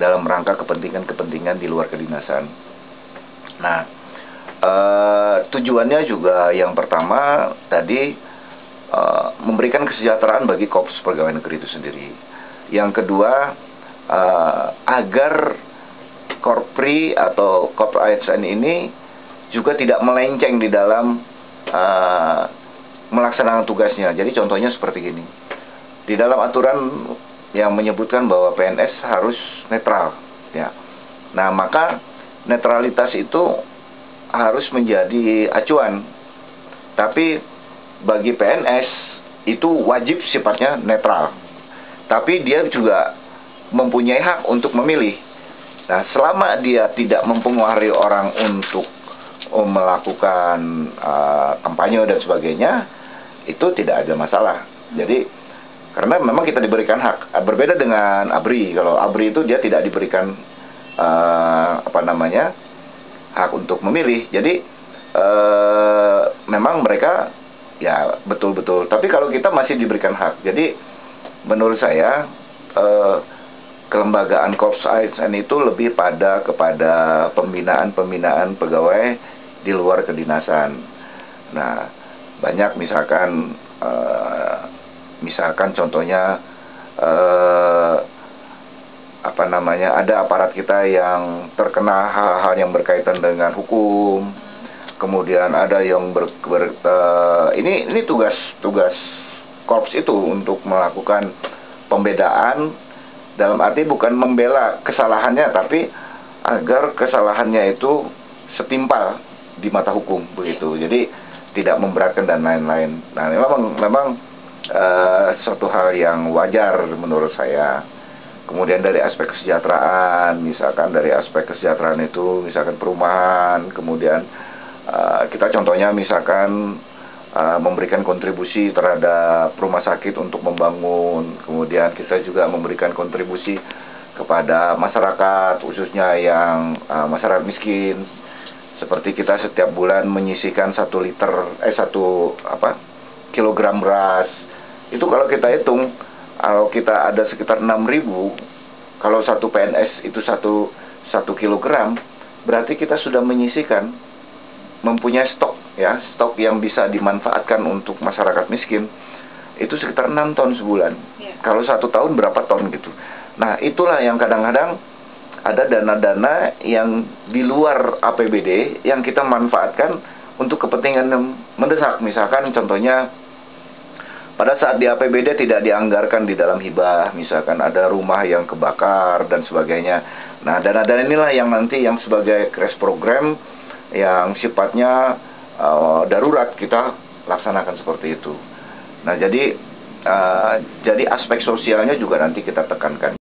dalam rangka kepentingan-kepentingan di luar kedinasan. Nah, tujuannya juga yang pertama tadi memberikan kesejahteraan bagi Korps Pegawai Negeri itu sendiri. Yang kedua, agar Korpri atau Korps ASN ini juga tidak melenceng di dalam melaksanakan tugasnya. Jadi contohnya seperti gini. Di dalam aturan yang menyebutkan bahwa PNS harus netral, ya. Nah, maka netralitas itu harus menjadi acuan. Tapi bagi PNS itu wajib sifatnya netral. Tapi dia juga mempunyai hak untuk memilih. Nah, selama dia tidak mempengaruhi orang untuk melakukan kampanye dan sebagainya, itu tidak ada masalah. Jadi, karena memang kita diberikan hak. Berbeda dengan ABRI. Kalau ABRI itu dia tidak diberikan hak untuk memilih. Jadi memang mereka ya betul-betul. Tapi kalau kita masih diberikan hak. Jadi menurut saya kelembagaan Korps ASN itu lebih kepada pembinaan pegawai di luar kedinasan. Nah, banyak misalkan contohnya ada aparat kita yang terkena hal-hal yang berkaitan dengan hukum. Kemudian ada yang ini tugas Korps itu untuk melakukan pembedaan, dalam arti bukan membela kesalahannya, tapi agar kesalahannya itu setimpal di mata hukum begitu. Jadi tidak memberatkan dan lain-lain. Nah, memang suatu hal yang wajar menurut saya. Kemudian dari aspek kesejahteraan, misalkan dari aspek kesejahteraan itu misalkan perumahan, kemudian kita contohnya misalkan memberikan kontribusi terhadap rumah sakit untuk membangun, kemudian kita juga memberikan kontribusi kepada masyarakat, khususnya yang masyarakat miskin, seperti kita setiap bulan menyisihkan 1 kilogram beras. Itu kalau kita hitung, kalau kita ada sekitar 6.000, kalau satu PNS itu 1 kilogram, berarti kita sudah menyisihkan, mempunyai stok yang bisa dimanfaatkan untuk masyarakat miskin, itu sekitar 6 ton sebulan. Kalau 1 tahun berapa ton gitu. Nah, itulah yang kadang-kadang ada dana-dana yang di luar APBD yang kita manfaatkan untuk kepentingan mendesak. Misalkan contohnya pada saat di APBD tidak dianggarkan di dalam hibah, misalkan ada rumah yang kebakar dan sebagainya. Nah, dana-dana inilah yang nanti yang sebagai crash program yang sifatnya darurat kita laksanakan seperti itu. Nah, jadi aspek sosialnya juga nanti kita tekankan.